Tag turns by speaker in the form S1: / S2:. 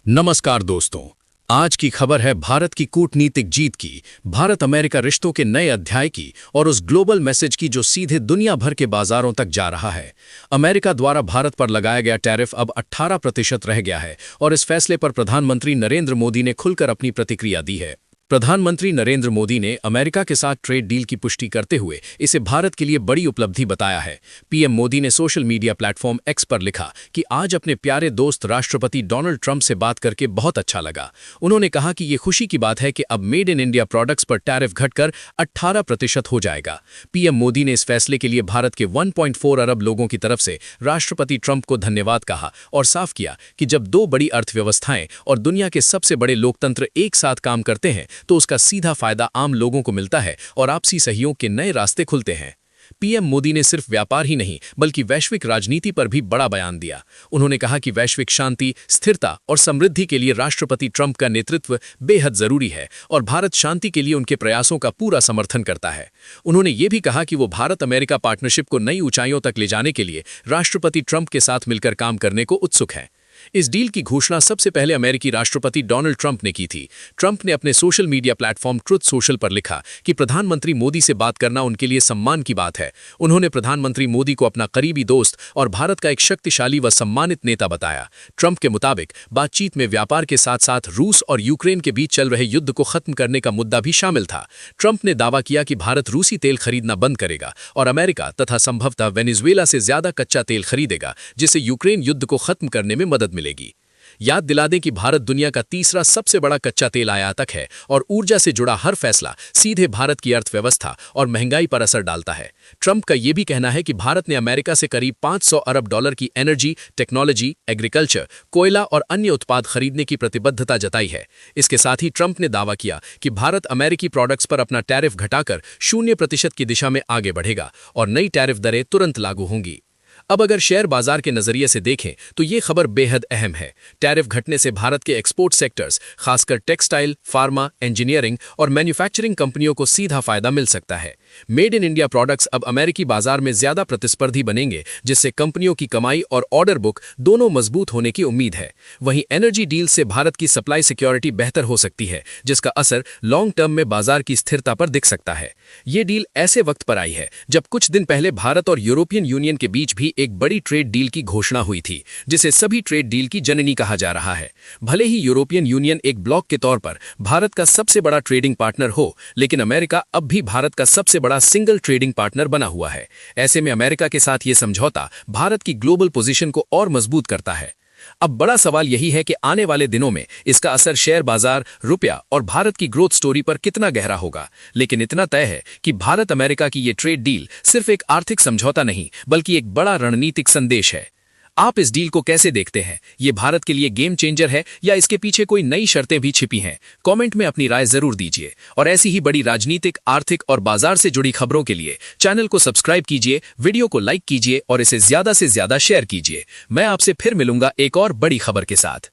S1: नमस्कार दोस्तों। आज की खबर है भारत की कूटनीतिक जीत की, भारत अमेरिका रिश्तों के नए अध्याय की और उस ग्लोबल मैसेज की जो सीधे दुनिया भर के बाजारों तक जा रहा है। अमेरिका द्वारा भारत पर लगाया गया टैरिफ अब 18% रह गया है और इस फैसले पर प्रधानमंत्री नरेंद्र मोदी ने खुलकर अपनी प्रतिक्रिया दी है। प्रधानमंत्री नरेंद्र मोदी ने अमेरिका के साथ ट्रेड डील की पुष्टि करते हुए इसे भारत के लिए बड़ी उपलब्धि बताया है। पीएम मोदी ने सोशल मीडिया प्लेटफॉर्म एक्स पर लिखा कि आज अपने प्यारे दोस्त राष्ट्रपति डोनाल्ड ट्रंप से बात करके बहुत अच्छा लगा। उन्होंने कहा कि ये खुशी की बात है कि अब मेड इन इंडिया प्रोडक्ट्स पर टैरिफ घटकर 18% हो जाएगा। पीएम मोदी ने इस फैसले के लिए भारत के 1.4 अरब लोगों की तरफ से राष्ट्रपति ट्रंप को धन्यवाद कहा और साफ किया कि जब दो बड़ी अर्थव्यवस्थाएं और दुनिया के सबसे बड़े लोकतंत्र एक साथ काम करते हैं तो उसका सीधा फायदा आम लोगों को मिलता है और आपसी सहयोग के नए रास्ते खुलते हैं। पीएम मोदी ने सिर्फ व्यापार ही नहीं बल्कि वैश्विक राजनीति पर भी बड़ा बयान दिया। उन्होंने कहा कि वैश्विक शांति, स्थिरता और समृद्धि के लिए राष्ट्रपति ट्रंप का नेतृत्व बेहद जरूरी है और भारत शांति के लिए उनके प्रयासों का पूरा समर्थन करता है। उन्होंने ये भी कहा कि वो भारत अमेरिका पार्टनरशिप को नई ऊंचाइयों तक ले जाने के लिए राष्ट्रपति ट्रंप के साथ मिलकर काम करने को उत्सुक हैं। इस डील की घोषणा सबसे पहले अमेरिकी राष्ट्रपति डोनाल्ड ट्रंप ने की थी। ट्रंप ने अपने social media platform truth social पर लिखा कि प्रधानमंत्री मोदी से बात करना उनके लिए सम्मान की बात है। उन्होंने प्रधानमंत्री मोदी को अपना करीबी दोस्त और भारत का एक शक्तिशाली व सम्मानित नेता बताया। ट्रंप के मुताबिक बातचीत में व्यापार के साथ साथ रूस और यूक्रेन के बीच चल रहे युद्ध को खत्म करने का मुद्दा भी शामिल था। ट्रंप ने दावा किया कि भारत रूसी तेल खरीदना बंद करेगा और अमेरिका तथा संभवतः वेनेजुएला से ज्यादा कच्चा तेल खरीदेगा, जिससे यूक्रेन युद्ध को खत्म करने में मदद मिलेगी। याद दिला दें कि भारत दुनिया का तीसरा सबसे बड़ा कच्चा तेल आयातक है और ऊर्जा से जुड़ा हर फैसला सीधे भारत की अर्थव्यवस्था और महंगाई पर असर डालता है। ट्रंप का यह भी कहना है कि भारत ने अमेरिका से करीब $500 अरब की एनर्जी, टेक्नोलॉजी, एग्रीकल्चर, कोयला और अन्य उत्पाद खरीदने की प्रतिबद्धता जताई है। इसके साथ ही ट्रंप ने दावा किया कि भारत अमेरिकी प्रोडक्ट्स पर अपना टैरिफ घटाकर 0% की दिशा में आगे बढ़ेगा और नई टैरिफ दरें तुरंत लागू होंगी। अब अगर शेयर बाजार के नजरिए से देखें तो ये खबर बेहद अहम है। टैरिफ घटने से भारत के एक्सपोर्ट सेक्टर्स, खासकर टेक्सटाइल, फार्मा, इंजीनियरिंग और मैन्युफैक्चरिंग कंपनियों को सीधा फायदा मिल सकता है। मेड इन इंडिया प्रोडक्ट्स अब अमेरिकी बाजार में ज्यादा प्रतिस्पर्धी बनेंगे, जिससे कंपनियों की कमाई और ऑर्डर बुक दोनों मजबूत होने की उम्मीद है। वहीं एनर्जी डील से भारत की सप्लाई सिक्योरिटी बेहतर हो सकती है, जिसका असर लॉन्ग टर्म में बाजार की स्थिरता पर दिख सकता है। ये डील ऐसे वक्त पर आई है जब कुछ दिन पहले भारत और यूरोपियन यूनियन के बीच भी एक बड़ी ट्रेड डील की घोषणा हुई थी, जिसे सभी ट्रेड डील की जननी कहा जा रहा है। भले ही यूरोपियन यूनियन एक ब्लॉक के तौर पर भारत का सबसे बड़ा ट्रेडिंग पार्टनर हो, लेकिन अमेरिका अब भी भारत का सबसे बड़ा सिंगल ट्रेडिंग पार्टनर बना हुआ है। ऐसे में अमेरिका के साथ यह समझौता भारत की ग्लोबल पोजीशन को और मजबूत करता है। अब बड़ा सवाल यही है कि आने वाले दिनों में इसका असर शेयर बाजार, रुपया और भारत की ग्रोथ स्टोरी पर कितना गहरा होगा। लेकिन इतना तय है कि भारत अमेरिका की ये ट्रेड डील सिर्फ एक आर्थिक समझौता नहीं बल्कि एक बड़ा रणनीतिक संदेश है। आप इस डील को कैसे देखते हैं? ये भारत के लिए गेम चेंजर है या इसके पीछे कोई नई शर्तें भी छिपी हैं? कमेंट में अपनी राय जरूर दीजिए और ऐसी ही बड़ी राजनीतिक, आर्थिक और बाजार से जुड़ी खबरों के लिए चैनल को सब्सक्राइब कीजिए, वीडियो को लाइक कीजिए और इसे ज्यादा से ज्यादा शेयर कीजिए। मैं आपसे फिर मिलूंगा एक और बड़ी खबर के साथ।